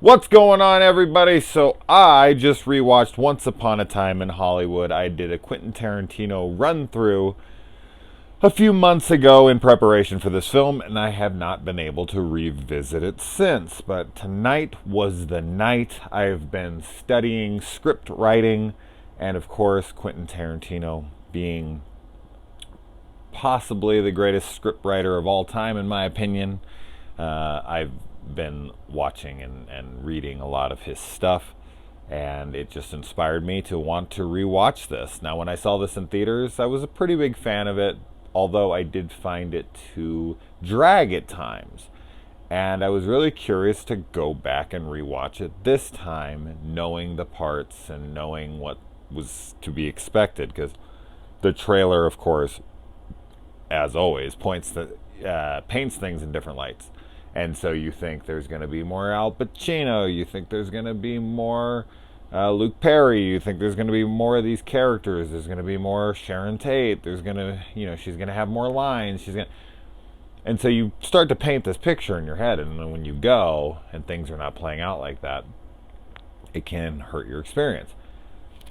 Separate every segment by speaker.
Speaker 1: What's going on, everybody? So I just rewatched Once Upon a Time in Hollywood. I did a Quentin Tarantino run through a few months ago in preparation for this film, and I have not been able to revisit it since. But tonight was the night. I've been studying script writing, and of course, Quentin Tarantino being possibly the greatest script writer of all time, in my opinion. I've been watching and reading a lot of his stuff, and it just inspired me to want to rewatch this. Now, when I saw this in theaters, I was a pretty big fan of it, although I did find it to drag at times. And I was really curious to go back and rewatch it this time, knowing the parts and knowing what was to be expected, because the trailer, of course, as always, paints things in different lights. And so you think there's going to be more Al Pacino, you think there's going to be more Luke Perry, you think there's going to be more of these characters, there's going to be more Sharon Tate, there's going to, she's going to have more lines, and so you start to paint this picture in your head, and then when you go and things are not playing out like that, it can hurt your experience.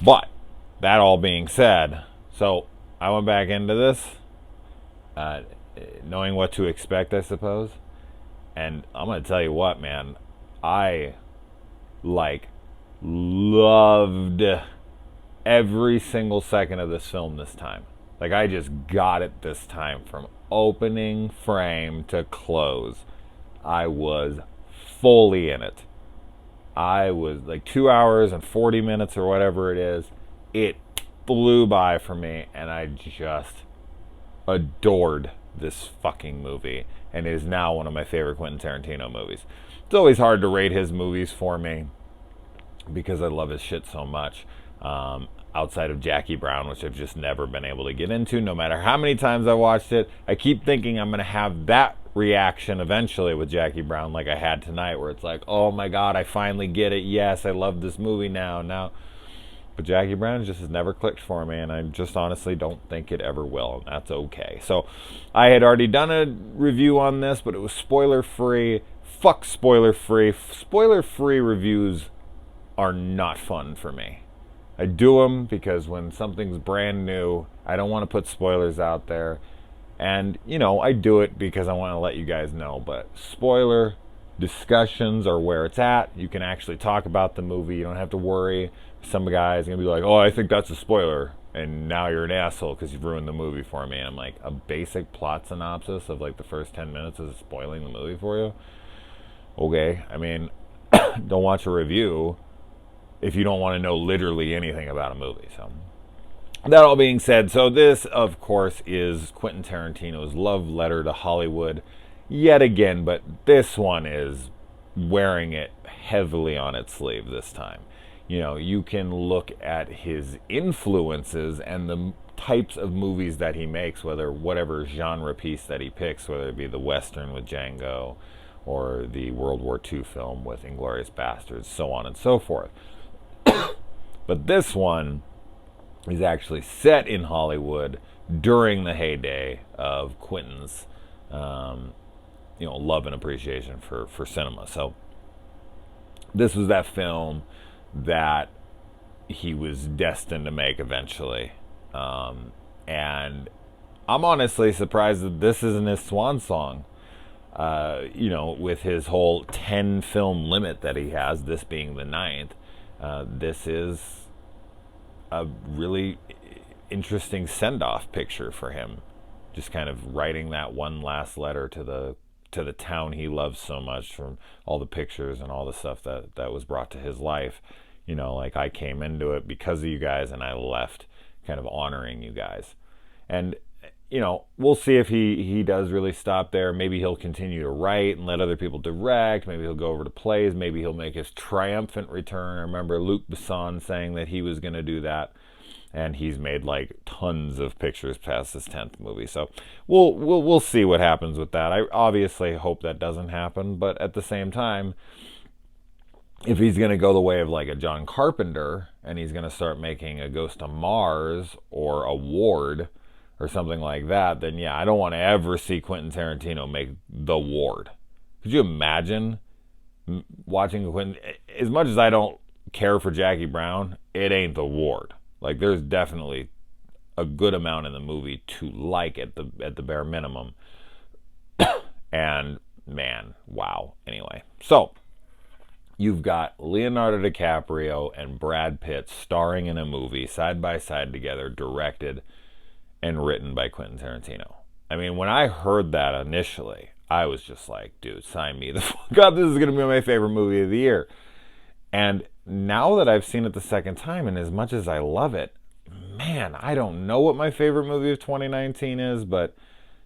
Speaker 1: But that all being said, so I went back into this knowing what to expect, I suppose. And I'm going to tell you what, man, I loved every single second of this film this time. I just got it this time from opening frame to close. I was fully in it. I was 2 hours and 40 minutes or whatever it is. It flew by for me, and I just adored this fucking movie, and it is now one of my favorite Quentin Tarantino movies. It's always hard to rate his movies for me because I love his shit so much. Outside of Jackie Brown, which I've just never been able to get into, no matter how many times I watched it. I keep thinking I'm going to have that reaction eventually with Jackie Brown like I had tonight, where it's like, oh my god, I finally get it. Yes, I love this movie now. But Jackie Brown just has never clicked for me, and I just honestly don't think it ever will, and that's okay. So I had already done a review on this, but it was spoiler-free. Fuck spoiler-free. Spoiler-free reviews are not fun for me. I do them because when something's brand new, I don't want to put spoilers out there. And, I do it because I want to let you guys know. But spoiler discussions are where it's at. You can actually talk about the movie. You don't have to worry. Some guy's going to be like, oh, I think that's a spoiler. And now you're an asshole because you've ruined the movie for me. And I'm like, a basic plot synopsis of the first 10 minutes is spoiling the movie for you? Okay. I mean, don't watch a review if you don't want to know literally anything about a movie. So that all being said, so this, of course, is Quentin Tarantino's love letter to Hollywood yet again, but this one is wearing it heavily on its sleeve this time. You can look at his influences and the types of movies that he makes, whatever genre piece that he picks, whether it be the Western with Django or the World War II film with Inglourious Basterds, so on and so forth. But this one is actually set in Hollywood during the heyday of Quentin's love and appreciation for cinema. So this was that film that he was destined to make eventually. And I'm honestly surprised that this isn't his swan song. With his whole 10 film limit that he has, this being the 9th, this is a really interesting send-off picture for him. Just kind of writing that one last letter to the town he loves so much, from all the pictures and all the stuff that was brought to his life. I came into it because of you guys, and I left kind of honoring you guys. And we'll see if he does really stop there. Maybe he'll continue to write and let other people direct. Maybe he'll go over to plays. Maybe he'll make his triumphant return. I remember Luc Besson saying that he was going to do that, and he's made tons of pictures past his 10th movie. So we'll see what happens with that. I obviously hope that doesn't happen, but at the same time, if he's going to go the way of a John Carpenter and he's going to start making a Ghost of Mars or a Ward or something like that, then yeah, I don't want to ever see Quentin Tarantino make The Ward. Could you imagine watching Quentin, as much as I don't care for Jackie Brown, it ain't the Ward. Like, there's definitely a good amount in the movie to like at the bare minimum. And man, wow. Anyway, so you've got Leonardo DiCaprio and Brad Pitt starring in a movie side by side together, directed and written by Quentin Tarantino. I mean, when I heard that initially, I was just like, dude, sign me the fuck up. This is going to be my favorite movie of the year. And now that I've seen it the second time, and as much as I love it, man, I don't know what my favorite movie of 2019 is, but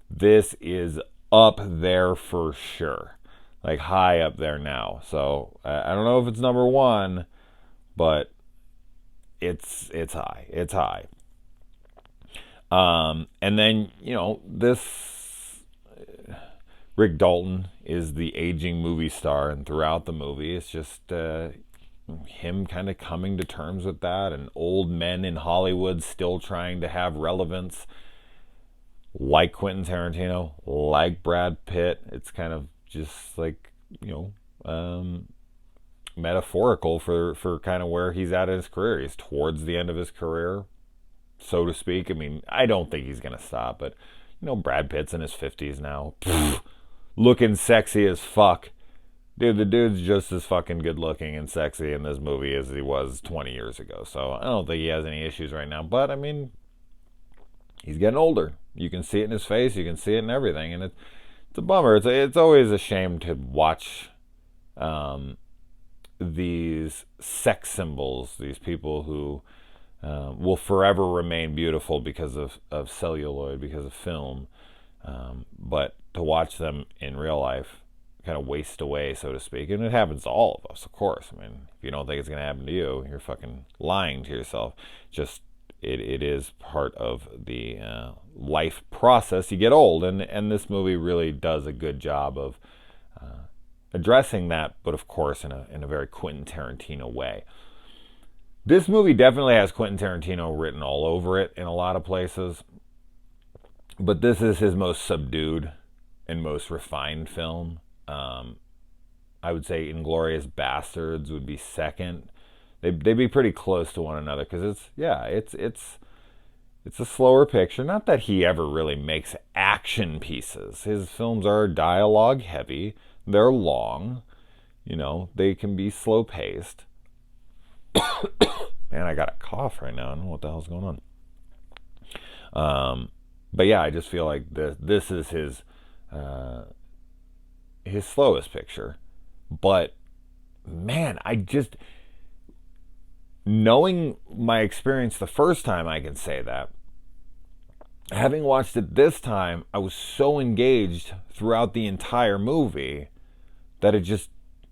Speaker 1: this is up there for sure. Like, high up there now. So I don't know if it's number one, but it's high. It's high. And then, this Rick Dalton is the aging movie star, and throughout the movie, it's just him kind of coming to terms with that, and old men in Hollywood still trying to have relevance, like Quentin Tarantino, like Brad Pitt. It's kind of just like, metaphorical for kind of where he's at in his career. He's towards the end of his career, so to speak. I mean, I don't think he's going to stop, but, Brad Pitt's in his 50s now. Looking sexy as fuck. Dude, the dude's just as fucking good looking and sexy in this movie as he was 20 years ago. So I don't think he has any issues right now. But, I mean, he's getting older. You can see it in his face. You can see it in everything. And it's a bummer. It's always a shame to watch these sex symbols, these people who will forever remain beautiful because of celluloid, because of film. But to watch them in real life kind of waste away, so to speak. And it happens to all of us, of course. I mean, if you don't think it's going to happen to you, you're fucking lying to yourself. Just, it is part of the life process. You get old, and this movie really does a good job of addressing that, but of course in a very Quentin Tarantino way. This movie definitely has Quentin Tarantino written all over it in a lot of places, but this is his most subdued and most refined film. I would say Inglourious Bastards would be second. They'd be pretty close to one another, because it's a slower picture. Not that he ever really makes action pieces. His films are dialogue heavy. They're long. They can be slow paced. Man, I got a cough right now. I don't know what the hell's going on. But yeah, I just feel like this is his slowest picture. But man, knowing my experience the first time, I can say that. Having watched it this time, I was so engaged throughout the entire movie that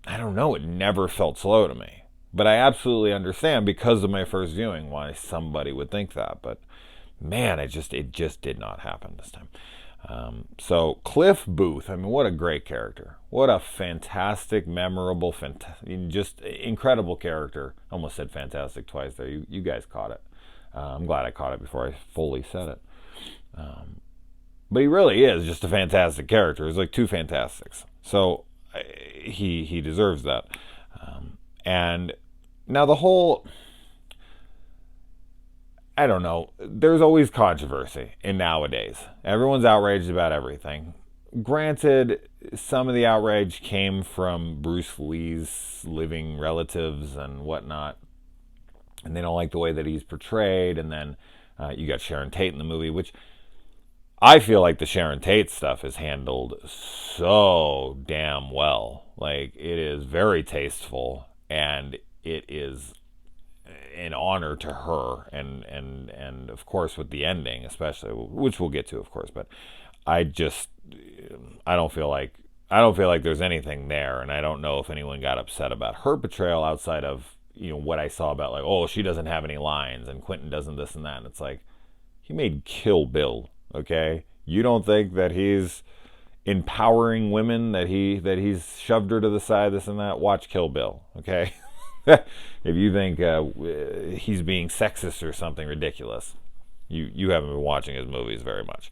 Speaker 1: I don't know, it never felt slow to me. But I absolutely understand, because of my first viewing, why somebody would think that. But man, it just did not happen this time. So Cliff Booth, I mean, what a great character. What a fantastic, memorable, just incredible character. Almost said fantastic twice there. You guys caught it. I'm glad I caught it before I fully said it. But he really is just a fantastic character. He's like two fantastics. So he deserves that. And now the whole, I don't know, there's always controversy in nowadays. Everyone's outraged about everything. Granted, some of the outrage came from Bruce Lee's living relatives and whatnot, and they don't like the way that he's portrayed. And then you got Sharon Tate in the movie, which I feel like the Sharon Tate stuff is handled so damn well. Like, it is very tasteful, and it is an honor to her, and of course with the ending especially, which we'll get to, of course. But I don't feel like there's anything there, and I don't know if anyone got upset about her portrayal outside of what I saw about, like, oh, she doesn't have any lines and Quentin doesn't this and that. And it's like, he made Kill Bill, okay? You don't think that he's empowering women, that he's shoved her to the side, this and that? Watch Kill Bill, okay? If you think he's being sexist or something ridiculous, you haven't been watching his movies very much.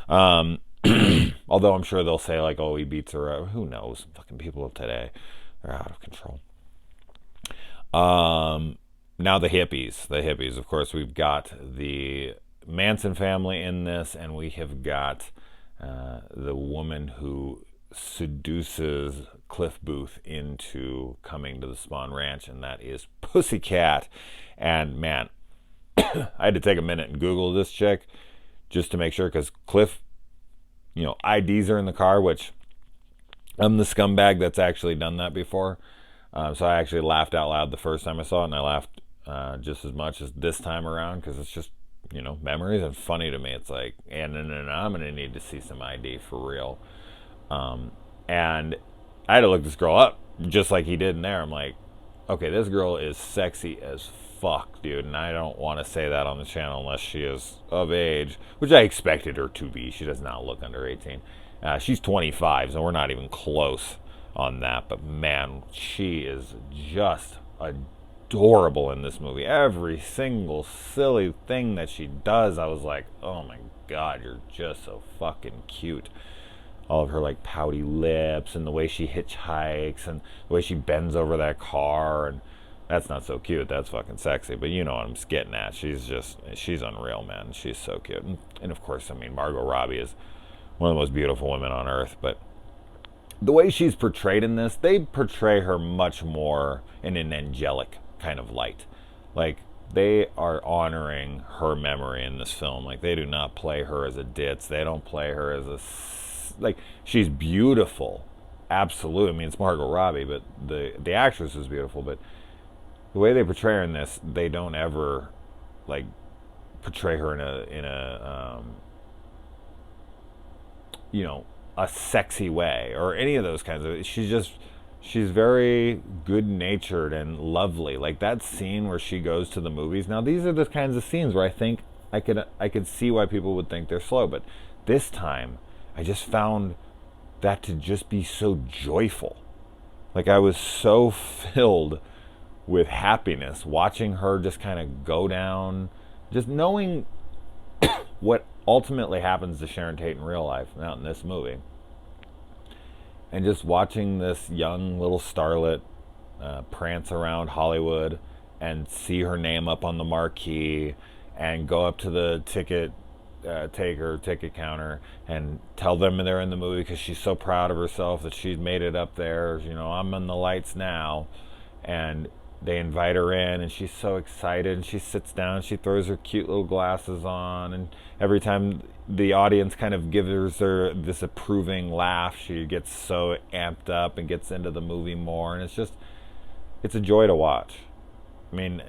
Speaker 1: Although I'm sure they'll say, like, oh, he beats her up. Who knows? Fucking people of today. They're out of control. Now the hippies. The hippies. Of course, we've got the Manson family in this, and we have got the woman who seduces Cliff Booth into coming to the Spawn Ranch, and that is Pussycat. And man, I had to take a minute and Google this chick just to make sure, because Cliff, IDs her in the car, which I'm the scumbag that's actually done that before. So I actually laughed out loud the first time I saw it, and I laughed just as much as this time around, because it's just, memories and funny to me. It's like, and I'm going to need to see some ID for real. And I had to look this girl up, just like he did in there. I'm like, okay, this girl is sexy as fuck, dude. And I don't want to say that on the channel unless she is of age, which I expected her to be. She does not look under 18. She's 25, so we're not even close on that. But man, she is just adorable in this movie. Every single silly thing that she does, I was like, oh my god, you're just so fucking cute. All of her like pouty lips, and the way she hitchhikes, and the way she bends over that car, and that's not so cute, that's fucking sexy, but you know what I'm getting at. She's unreal, man. She's so cute. And of course, I mean, Margot Robbie is one of the most beautiful women on earth, but the way she's portrayed in this, they portray her much more in an angelic kind of light. Like, they are honoring her memory in this film. Like, they do not play her as a ditz. They don't play her as a... Like, she's beautiful. Absolutely. I mean, it's Margot Robbie, but the actress is beautiful, but the way they portray her in this, they don't ever, like, portray her in a a sexy way or any of those kinds of... She's very good-natured and lovely. Like that scene where she goes to the movies. Now, these are the kinds of scenes where I think I could see why people would think they're slow, but this time I just found that to just be so joyful. Like, I was so filled with happiness watching her just kind of go down, just knowing what ultimately happens to Sharon Tate in real life, not in this movie. And just watching this young little starlet prance around Hollywood and see her name up on the marquee and go up to the ticket counter and tell them they're in the movie because she's so proud of herself that she's made it up there. I'm in the lights now. And they invite her in, and she's so excited, and she sits down, she throws her cute little glasses on, and every time the audience kind of gives her this approving laugh, she gets so amped up and gets into the movie more, and it's a joy to watch. I mean,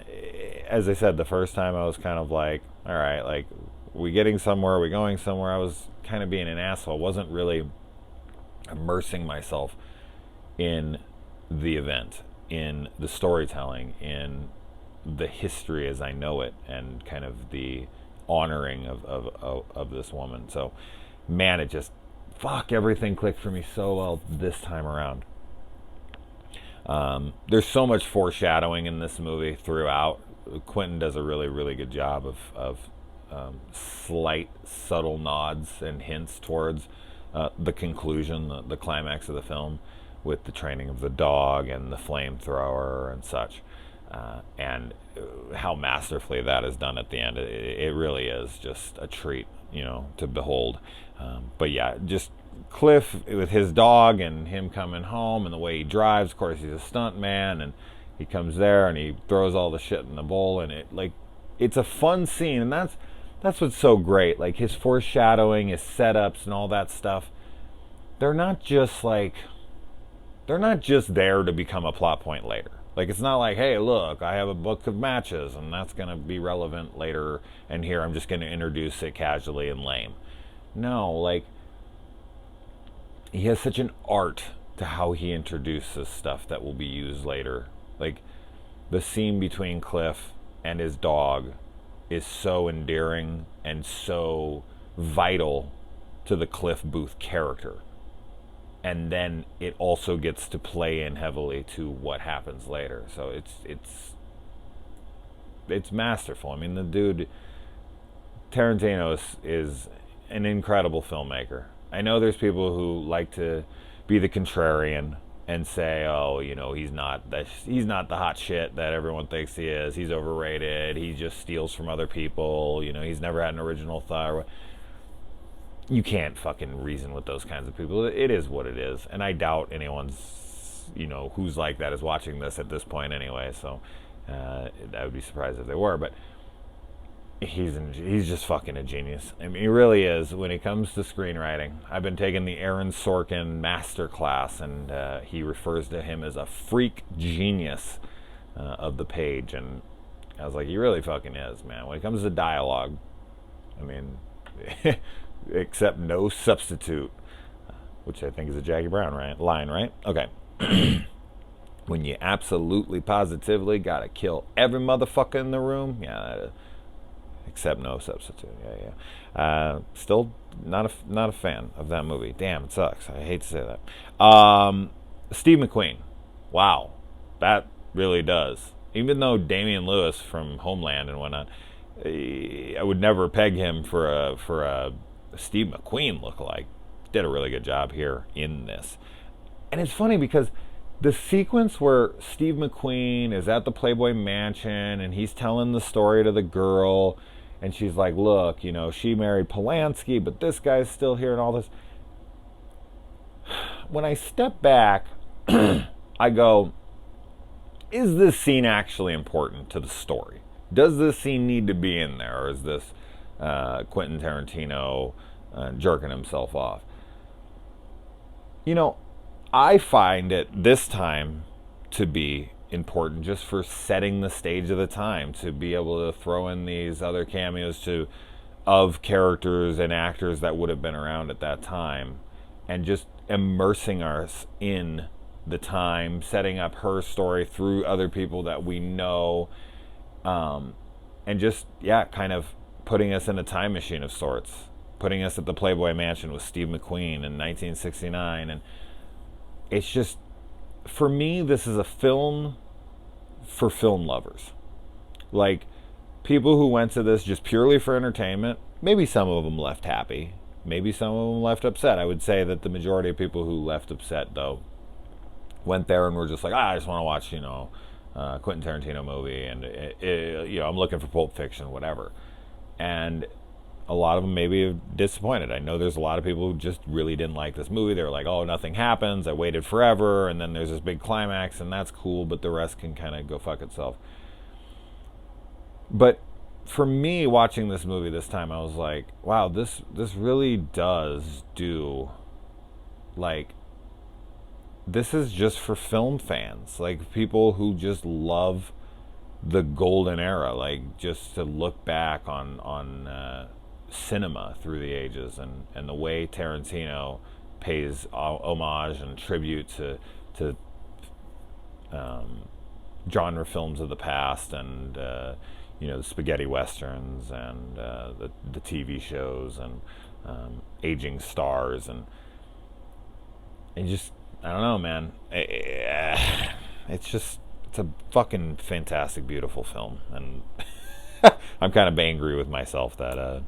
Speaker 1: as I said, the first time I was kind of like, all right, like, we getting somewhere, are we going somewhere? I was kind of being an asshole. I wasn't really immersing myself in the event, in the storytelling, in the history as I know it, and kind of the honoring of this woman. So, man, everything clicked for me so well this time around. There's so much foreshadowing in this movie throughout. Quentin does a really, really good job of slight, subtle nods and hints towards the conclusion, the climax of the film, with the training of the dog and the flamethrower and such, and how masterfully that is done at the end. It really is just a treat, to behold. But yeah, just Cliff with his dog and him coming home and the way he drives. Of course, he's a stunt man, and he comes there and he throws all the shit in the bowl, and it's a fun scene, and that's what's so great. Like, his foreshadowing, his setups, and all that stuff. They're not just there to become a plot point later. Like, it's not like, hey, look, I have a book of matches, and that's going to be relevant later, and here I'm just going to introduce it casually and lame. No, like, he has such an art to how he introduces stuff that will be used later. Like, the scene between Cliff and his dog is so endearing and so vital to the Cliff Booth character. And then it also gets to play in heavily to what happens later. So it's masterful. I mean, the dude, Tarantino, is an incredible filmmaker. I know there's people who like to be the contrarian and say, oh, he's not the hot shit that everyone thinks he is. He's overrated. He just steals from other people. He's never had an original thought. You can't fucking reason with those kinds of people. It is what it is, and I doubt anyone's, who's like that is watching this at this point anyway. So I would be surprised if they were, but he's just fucking a genius. I mean, he really is. When it comes to screenwriting, I've been taking the Aaron Sorkin master class, and he refers to him as a freak genius of the page, and I was like, he really fucking is, man. When it comes to dialogue, I mean, except no substitute, which I think is a Jackie Brown line, right? Okay. When you absolutely positively gotta kill every motherfucker in the room, yeah, except no substitute. Yeah. Still not a fan of that movie. Damn, it sucks. I hate to say that. Steve McQueen. Wow, that really does. Even though Damian Lewis from Homeland and whatnot, I would never peg him for a Steve McQueen lookalike. Did a really good job here in this. And it's funny because the sequence where Steve McQueen is at the Playboy Mansion and he's telling the story to the girl, and she's like, look, she married Polanski, but this guy's still here and all this. When I step back, I go, is this scene actually important to the story? Does this scene need to be in there, or is this Quentin Tarantino jerking himself off? I find it this time to be important just for setting the stage of the time, to be able to throw in these other cameos of characters and actors that would have been around at that time, and just immersing us in the time, setting up her story through other people that we know, and just, kind of putting us in a time machine of sorts, putting us at the Playboy Mansion with Steve McQueen in 1969. And it's just, for me, this is a film for film lovers. Like, people who went to this just purely for entertainment, maybe some of them left happy, maybe some of them left upset. I would say that the majority of people who left upset, though, went there and were just like, I just want to watch, Quentin Tarantino movie, and I'm looking for Pulp Fiction, whatever. And a lot of them maybe are disappointed. I know there's a lot of people who just really didn't like this movie. They were like, oh, nothing happens, I waited forever, and then there's this big climax, and that's cool, but the rest can kind of go fuck itself. But for me, watching this movie this time, I was like, wow, this really does do, like, this is just for film fans, like people who just love the golden era, like just to look back on cinema through the ages, and the way Tarantino pays homage and tribute to genre films of the past, and the spaghetti westerns, and the TV shows, and aging stars, and just, I don't know, man. It's a fucking fantastic, beautiful film, and I'm kind of angry with myself that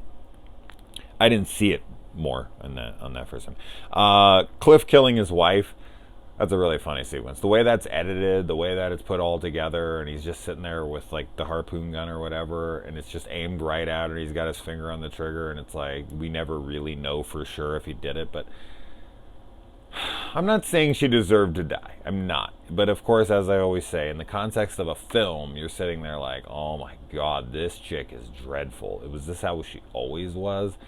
Speaker 1: I didn't see it more on that first time. Cliff killing his wife. That's a really funny sequence. The way that's edited, the way that it's put all together, and he's just sitting there with like the harpoon gun or whatever, and it's just aimed right at her. He's got his finger on the trigger, and it's like, we never really know for sure if he did it, but I'm not saying she deserved to die. I'm not. But of course, as I always say, in the context of a film, you're sitting there like, oh my God, this chick is dreadful. Was this how she always was?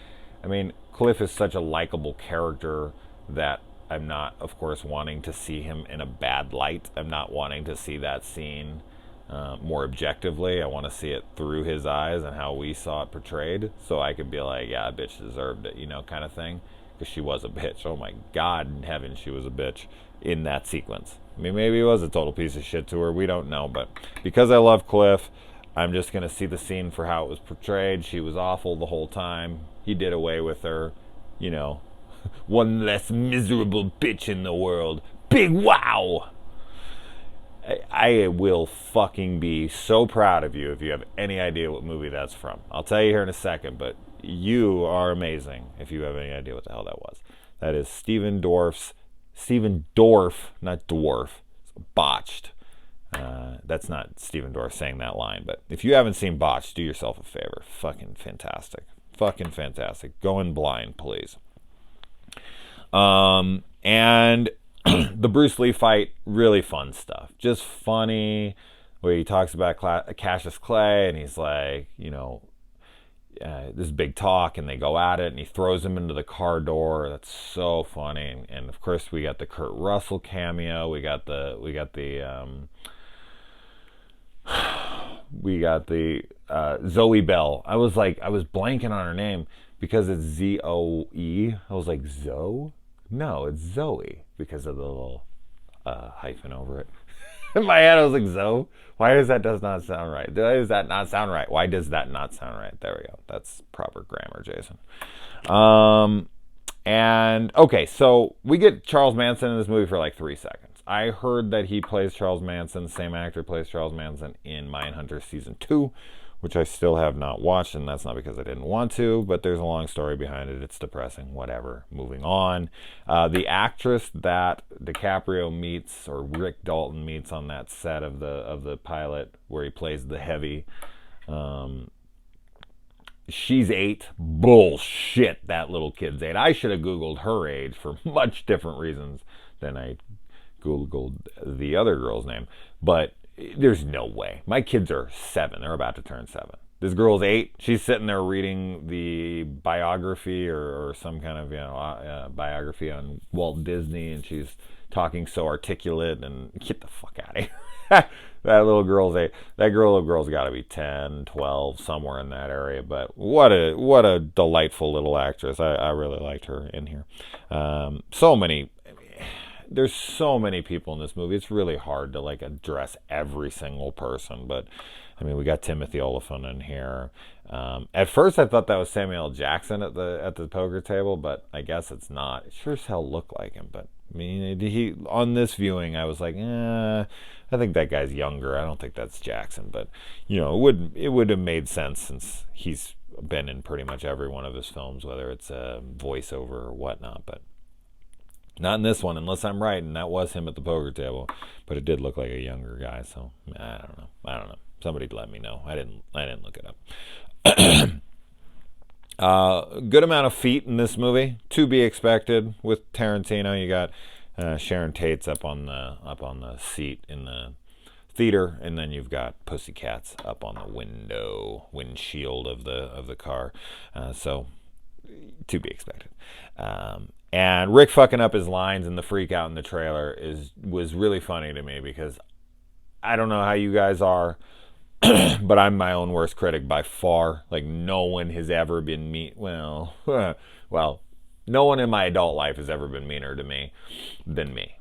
Speaker 1: I mean, Cliff is such a likable character that I'm not, of course, wanting to see him in a bad light. I'm not wanting to see that scene more objectively. I want to see it through his eyes and how we saw it portrayed, so I could be like, yeah, bitch deserved it, kind of thing. Because she was a bitch. Oh my God in heaven, she was a bitch in that sequence. I mean, maybe it was a total piece of shit to her. We don't know. But because I love Cliff, I'm just going to see the scene for how it was portrayed. She was awful the whole time. He did away with her. One less miserable bitch in the world. Big wow! I will fucking be so proud of you if you have any idea what movie that's from. I'll tell you here in a second, but you are amazing if you have any idea what the hell that was. That is Steven Dorff's Stephen Dorff, not Dwarf, Botched. That's not Stephen Dorff saying that line, but if you haven't seen Botched, do yourself a favor. Fucking fantastic. Fucking fantastic. Go in blind, please. And the Bruce Lee fight, really fun stuff. Just funny, where he talks about Cassius Clay, and he's like, this big talk, and they go at it, and he throws him into the car door. That's so funny. And of course, we got the Kurt Russell cameo. We got the Zoe Bell. I was blanking on her name because it's Zoe. I was like, Zoe? No, it's Zoe because of the little hyphen over it. In my head, I was like, Zoe? Why does that not sound right? Why does that not sound right? Why does that not sound right? There we go. That's proper grammar, Jason. And, okay, so we get Charles Manson in this movie for like 3 seconds. I heard that he plays Charles Manson, the same actor plays Charles Manson in Mindhunter Season 2, which I still have not watched, and that's not because I didn't want to, but there's a long story behind it. It's depressing, whatever. Moving on. The actress that DiCaprio meets, or Rick Dalton meets on that set of the pilot where he plays the heavy, she's 8. Bullshit, that little kid's 8. I should have Googled her age for much different reasons than I Googled the other girl's name. But there's no way. My kids are 7. They're about to turn 7. This girl's 8. She's sitting there reading the biography or some kind of biography on Walt Disney, and she's talking so articulate. And get the fuck out of here. That little girl's 8. That little girl's got to be 10, 12, somewhere in that area. But what a delightful little actress. I really liked her in here. There's so many people in this movie. It's really hard to address every single person, but I mean, we got Timothy Olyphant in here. At first, I thought that was Samuel L. Jackson at the poker table, but I guess it's not. It sure as hell looked like him, but I mean, on this viewing, I was like, I think that guy's younger. I don't think that's Jackson, but it would have made sense since he's been in pretty much every one of his films, whether it's a voiceover or whatnot, but. Not in this one, unless I'm right, and that was him at the poker table. But it did look like a younger guy, so I don't know. Somebody let me know. I didn't look it up. Good amount of feet in this movie, to be expected. With Tarantino, you got Sharon Tate's up on the seat in the theater, and then you've got Pussycats up on the windshield of the car. So to be expected. And Rick fucking up his lines and the freak out in the trailer was really funny to me because I don't know how you guys are, but I'm my own worst critic by far. Like, no one has ever been mean. Well, no one in my adult life has ever been meaner to me than me.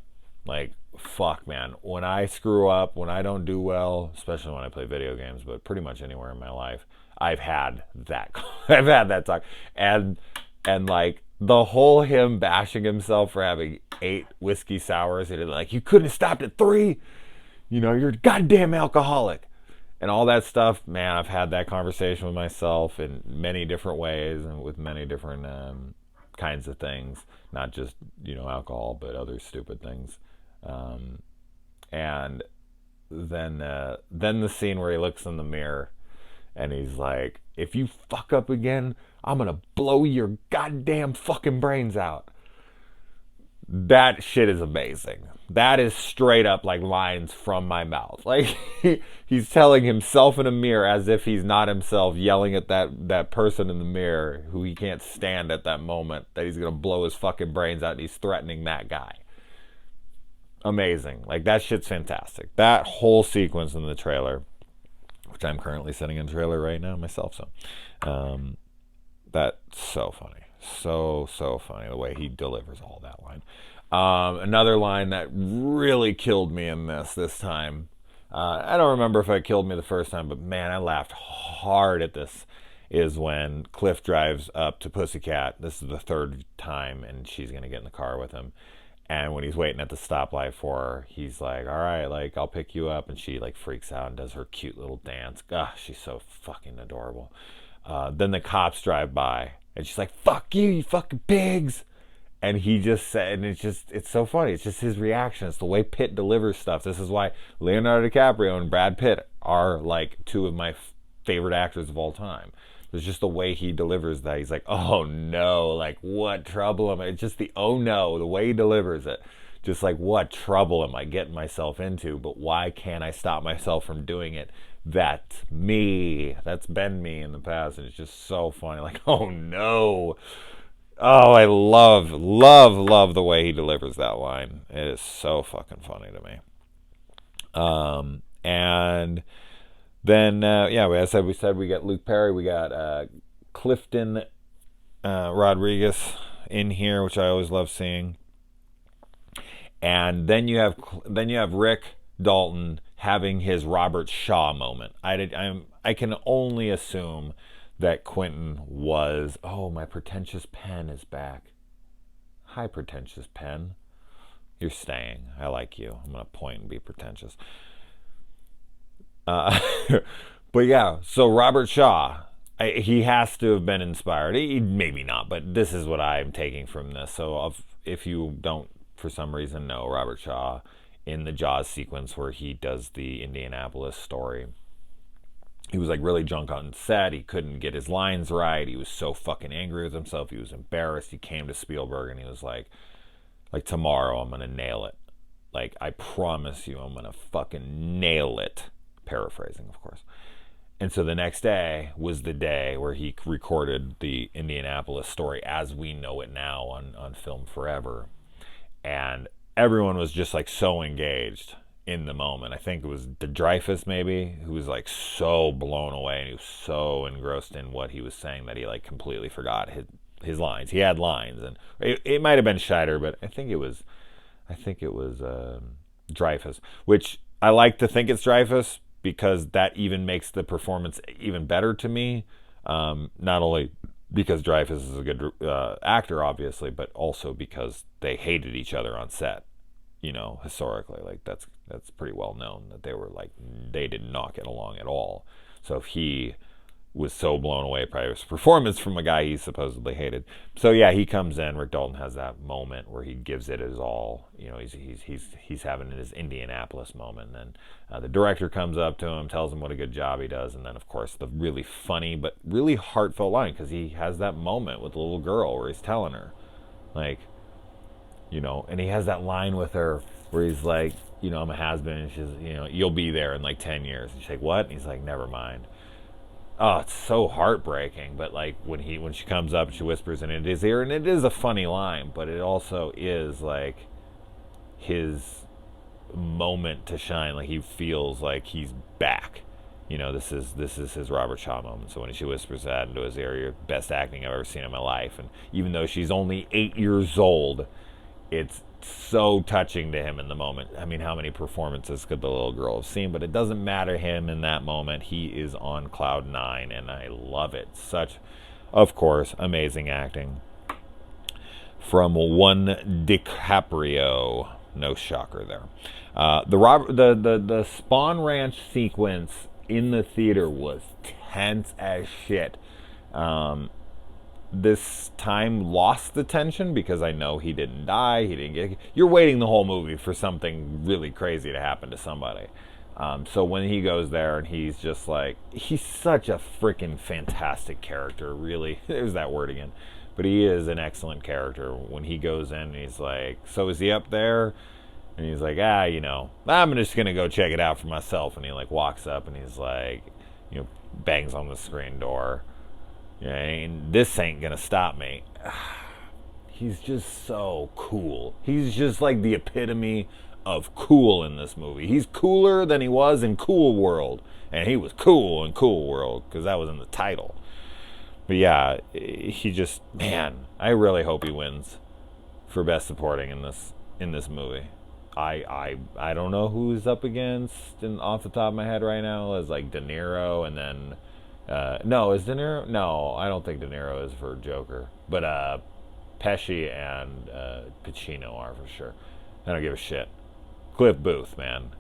Speaker 1: Like, fuck, man. When I screw up, when I don't do well, especially when I play video games, but pretty much anywhere in my life, I've had that talk. And like, the whole him bashing himself for having 8 whiskey sours, and like, you couldn't have stopped at 3. You're a goddamn alcoholic. And all that stuff, man, I've had that conversation with myself in many different ways and with many different kinds of things. Not just, alcohol, but other stupid things. And then the scene where he looks in the mirror and he's like, if you fuck up again, I'm going to blow your goddamn fucking brains out. That shit is amazing. That is straight up like lines from my mouth. Like, he's telling himself in a mirror as if he's not himself, yelling at that person in the mirror who he can't stand at that moment, that he's going to blow his fucking brains out, and he's threatening that guy. Amazing. Like, that shit's fantastic. That whole sequence in the trailer, which I'm currently sitting in the trailer right now myself, so that's so funny. So funny the way he delivers all that line. Another line that really killed me in this time. I don't remember if it killed me the first time, but man, I laughed hard at this. Is when Cliff drives up to Pussycat. This is the 3rd time, and she's gonna get in the car with him. And when he's waiting at the stoplight for her, he's like, all right, like, I'll pick you up. And she, like, freaks out and does her cute little dance. Gosh, she's so fucking adorable. Then the cops drive by, and she's like, fuck you, you fucking pigs. And he just said, and it's so funny. It's just his reaction. It's the way Pitt delivers stuff. This is why Leonardo DiCaprio and Brad Pitt are like two of my favorite actors of all time. It's just the way he delivers that. He's like, oh no, like what trouble am I? It's just the oh no, the way he delivers it. Just like, what trouble am I getting myself into? But why can't I stop myself from doing it? That's me. That's been me in the past. And it's just so funny. Like, oh no. Oh, I love the way he delivers that line. It is so fucking funny to me. And then, as we said, we got Luke Perry, we got Clifton Rodriguez in here, which I always love seeing. And then you have Rick Dalton having his Robert Shaw moment. I can only assume that Quentin was, oh, my pretentious pen is back. Hi, pretentious pen. You're staying. I like you. I'm going to point and be pretentious. But yeah, so Robert Shaw, he has to have been inspired. Maybe not, but this is what I'm taking from this. So if you don't, for some reason, know Robert Shaw, in the Jaws sequence where he does the Indianapolis story, he was like really drunk on set. He couldn't get his lines right. He was so fucking angry with himself. He was embarrassed. He came to Spielberg and he was like tomorrow I'm going to nail it. Like, I promise you I'm going to fucking nail it. Paraphrasing, of course. And so the next day was the day where he recorded the Indianapolis story as we know it now on film forever. And everyone was just like so engaged in the moment. I think it was Dreyfuss maybe, who was like so blown away and he was so engrossed in what he was saying that he like completely forgot his lines. He had lines, and it might have been Scheider, but I think it was Dreyfuss, which I like to think it's Dreyfuss because that even makes the performance even better to me. Not only because Dreyfuss is a good actor, obviously, but also because they hated each other on set. You know, historically, like that's pretty well known that they did not get along at all. So if he was so blown away by his performance from a guy he supposedly hated, so yeah, he comes in. Rick Dalton has that moment where he gives it his all. You know, he's having his Indianapolis moment, and then the director comes up to him, tells him what a good job he does, and then of course the really funny but really heartfelt line, because he has that moment with the little girl where he's telling her, like, you know, and he has that line with her where he's like, you know, I'm a has-been, and she's, you know, you'll be there in like 10 years. And she's like, what? And he's like, never mind. Oh, it's so heartbreaking. But like when she comes up and she whispers in his ear, and it is a funny line, but it also is like his moment to shine. Like he feels like he's back. You know, this is his Robert Shaw moment. So when she whispers that into his ear, you're best acting I've ever seen in my life. And even though she's only 8 years old, it's so touching to him in the moment. I mean, how many performances could the little girl have seen? But it doesn't matter him in that moment. He is on cloud nine, and I love it. Such, of course, amazing acting from one DiCaprio. No shocker there. The Spawn Ranch sequence in the theater was tense as shit. This time lost the tension because I know he didn't die. You're waiting the whole movie for something really crazy to happen to somebody. So when he goes there and he's just like, he's such a freaking fantastic character, really. There's that word again. But he is an excellent character. When he goes in and he's like, so is he up there? And he's like, you know, I'm just going to go check it out for myself. And he like walks up and he's like, you know, bangs on the screen door. Yeah, and this ain't gonna stop me. He's just so cool. He's just like the epitome of cool in this movie. He's cooler than he was in Cool World, and he was cool in Cool World because that was in the title. But yeah, he just, man, I really hope he wins for Best Supporting in this movie. I don't know who's up against off the top of my head right now. It's like De Niro, and then no, is De Niro? No, I don't think De Niro is for Joker. But Pesci and Pacino are for sure. I don't give a shit. Cliff Booth, man.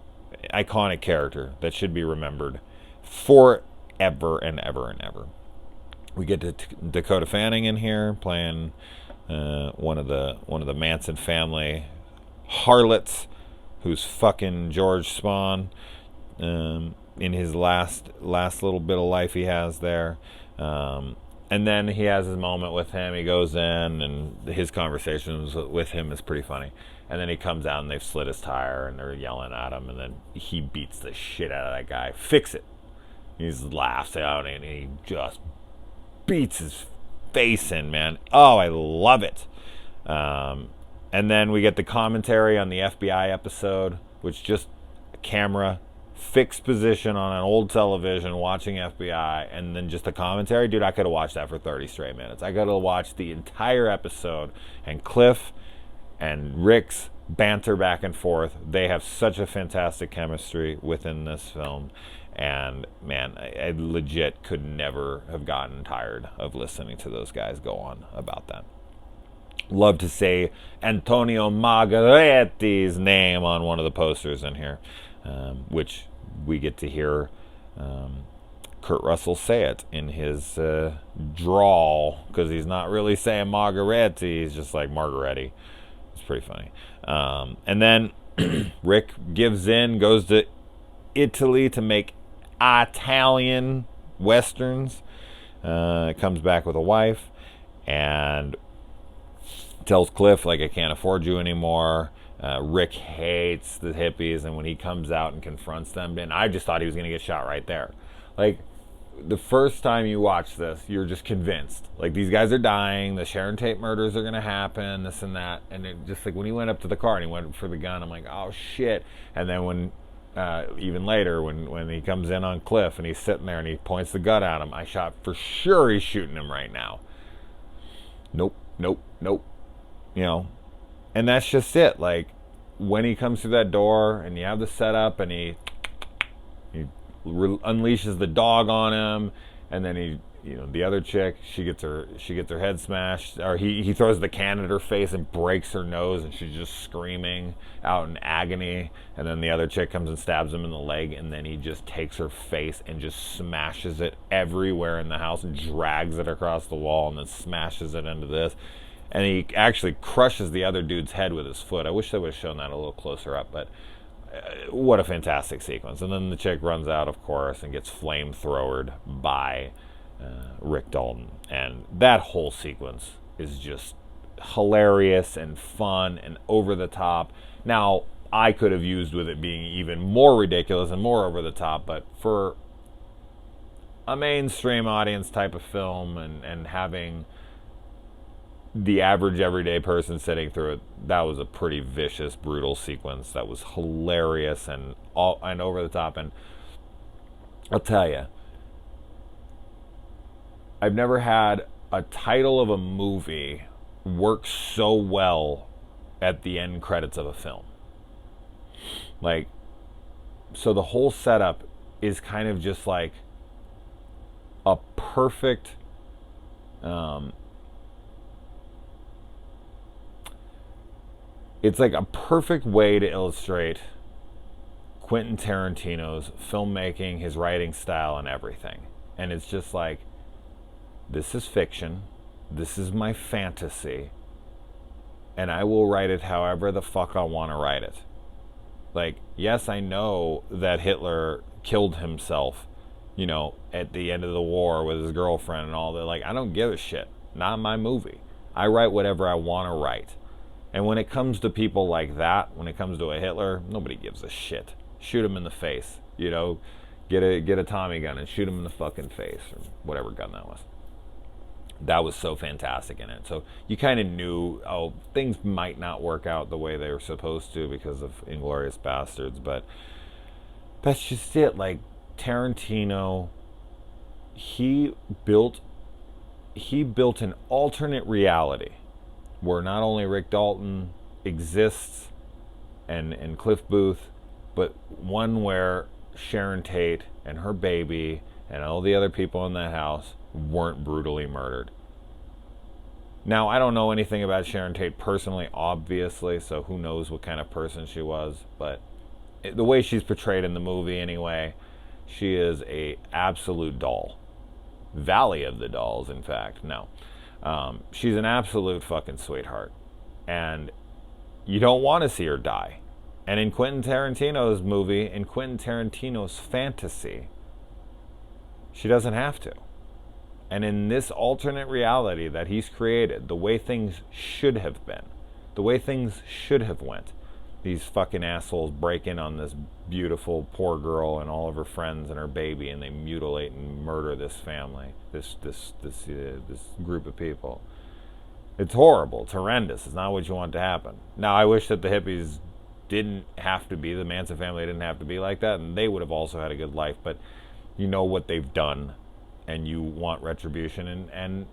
Speaker 1: Iconic character that should be remembered forever and ever and ever. We get to Dakota Fanning in here playing one of the Manson family harlots, who's fucking George Spawn in his last little bit of life he has there. And then he has his moment with him. He goes in, and his conversations with him is pretty funny. And then he comes out, and they've slit his tire, and they're yelling at him, and then he beats the shit out of that guy. Fix it. He just laughs out, and he just beats his face in, man. Oh, I love it. And then we get the commentary on the FBI episode, which just a camera, fixed position on an old television, watching FBI, and then just the commentary. Dude, I could have watched that for 30 straight minutes. I could have watched the entire episode, and Cliff and Rick's banter back and forth. They have such a fantastic chemistry within this film. And man, I legit could never have gotten tired of listening to those guys go on about that. Love to say Antonio Margaretti's name on one of the posters in here, which we get to hear Kurt Russell say it in his drawl, because he's not really saying Margaretti, he's just like Margaretti. It's pretty funny. And then Rick gives in, goes to Italy to make Italian westerns. Comes back with a wife and tells Cliff, like, I can't afford you anymore. Rick hates the hippies, and when he comes out and confronts them, and I just thought he was going to get shot right there. Like, the first time you watch this, you're just convinced. Like, these guys are dying, the Sharon Tate murders are going to happen, this and that. And it just, like, when he went up to the car and he went for the gun, I'm like, oh, shit. And then when, even later, when he comes in on Cliff and he's sitting there and he points the gun at him, I shot for sure he's shooting him right now. Nope. You know, and that's just it. Like, when he comes through that door and you have the setup and he unleashes the dog on him, and then the other chick, she gets her head smashed, or he throws the can at her face and breaks her nose, and she's just screaming out in agony. And then the other chick comes and stabs him in the leg, and then he just takes her face and just smashes it everywhere in the house and drags it across the wall and then smashes it into this. And he actually crushes the other dude's head with his foot. I wish they would have shown that a little closer up, but what a fantastic sequence. And then the chick runs out, of course, and gets flamethrowered by Rick Dalton. And that whole sequence is just hilarious and fun and over the top. Now, I could have used with it being even more ridiculous and more over the top, but for a mainstream audience type of film and having the average everyday person sitting through it, that was a pretty vicious, brutal sequence that was hilarious and over the top. And I'll tell you, I've never had a title of a movie work so well at the end credits of a film. Like, so the whole setup is kind of just like a perfect it's like a perfect way to illustrate Quentin Tarantino's filmmaking, his writing style, and everything. And it's just like, this is fiction, this is my fantasy, and I will write it however the fuck I want to write it. Like, yes, I know that Hitler killed himself, at the end of the war with his girlfriend and all that. Like, I don't give a shit. Not my movie. I write whatever I want to write. And when it comes to people like that, when it comes to a Hitler, nobody gives a shit. Shoot him in the face, get a Tommy gun and shoot him in the fucking face, or whatever gun that was. That was so fantastic in it. So you kind of knew, things might not work out the way they were supposed to because of Inglourious Bastards, but that's just it. Like, Tarantino, he built an alternate reality where not only Rick Dalton exists and Cliff Booth, but one where Sharon Tate and her baby and all the other people in that house weren't brutally murdered. Now, I don't know anything about Sharon Tate personally, obviously, so who knows what kind of person she was, but the way she's portrayed in the movie anyway, she is a absolute doll. Valley of the Dolls, in fact. No. She's an absolute fucking sweetheart. And you don't want to see her die. And in Quentin Tarantino's movie, in Quentin Tarantino's fantasy, she doesn't have to. And in this alternate reality that he's created, the way things should have been, the way things should have went, these fucking assholes break in on this beautiful poor girl and all of her friends and her baby, and they mutilate and murder this family, this group of people. It's horrible. It's horrendous. It's not what you want to happen. Now, I wish that the hippies didn't have to be, the Manson family didn't have to be like that, and they would have also had a good life, but you know what they've done, and you want retribution. And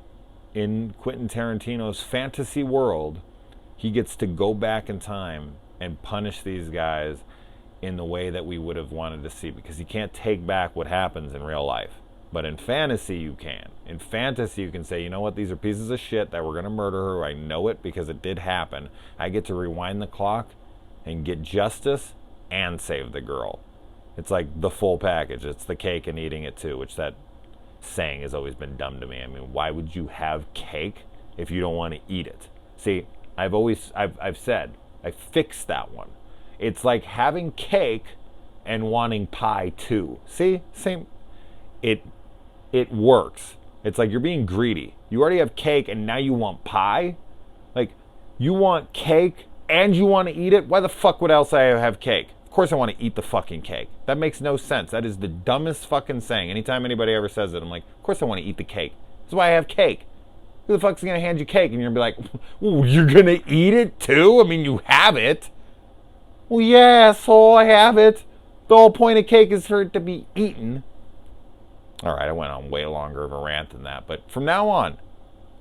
Speaker 1: in Quentin Tarantino's fantasy world, he gets to go back in time and punish these guys in the way that we would have wanted to see, because he can't take back what happens in real life. But in fantasy, you can. In fantasy, you can say, you know what, these are pieces of shit that were going to murder her. I know it because it did happen. I get to rewind the clock and get justice and save the girl. It's like the full package. It's the cake and eating it too, which that saying has always been dumb to me. I mean, why would you have cake if you don't want to eat it? See, I've said, I fixed that one. It's like having cake and wanting pie too. See? Same. It works. It's like you're being greedy. You already have cake and now you want pie? Like, you want cake and you want to eat it? Why the fuck would else I have cake? Of course I want to eat the fucking cake. That makes no sense. That is the dumbest fucking saying. Anytime anybody ever says it, I'm like, of course I want to eat the cake. That's why I have cake. Who the fuck's going to hand you cake? And you're going to be like, oh, you're going to eat it too? I mean, you have it. Well, yeah, so I have it. The whole point of cake is for it to be eaten. All right, I went on way longer of a rant than that. But from now on,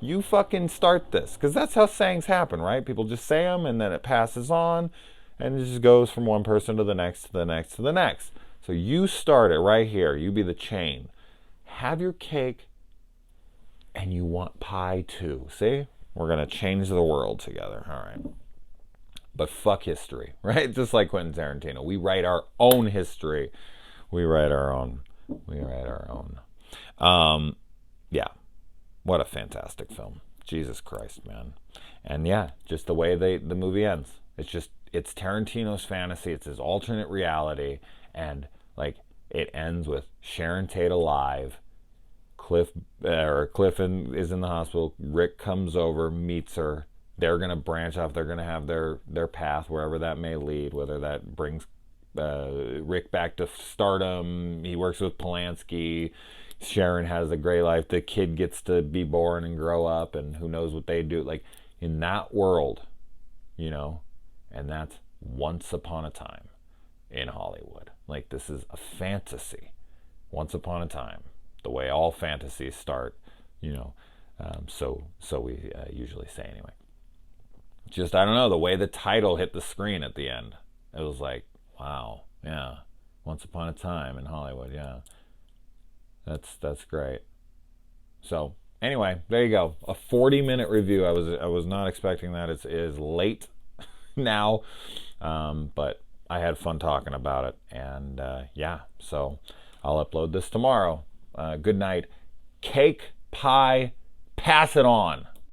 Speaker 1: you fucking start this. Because that's how sayings happen, right? People just say them and then it passes on. And it just goes from one person to the next, to the next, to the next. So you start it right here. You be the chain. Have your cake and you want pie too. See? We're going to change the world together. All right. But fuck history, right? Just like Quentin Tarantino. We write our own history. We write our own. Yeah. What a fantastic film. Jesus Christ, man. And yeah, just the way the movie ends. It's Tarantino's fantasy. It's his alternate reality. And like, it ends with Sharon Tate alive. Cliff is in the hospital. Rick comes over, meets her. They're going to branch off. They're going to have their path, wherever that may lead, whether that brings Rick back to stardom. He works with Polanski. Sharon has a great life. The kid gets to be born and grow up, and who knows what they do. Like, in that world, you know, and that's once upon a time in Hollywood. Like, this is a fantasy. Once upon a time. The way all fantasies start, you know. So we usually say anyway. Just, I don't know, the way the title hit the screen at the end. It was like, wow, yeah. Once upon a time in Hollywood, yeah. That's great. So, anyway, there you go. A 40-minute review. I was not expecting that. It is late now. But I had fun talking about it. And yeah, so I'll upload this tomorrow. Good night. Cake, pie, pass it on.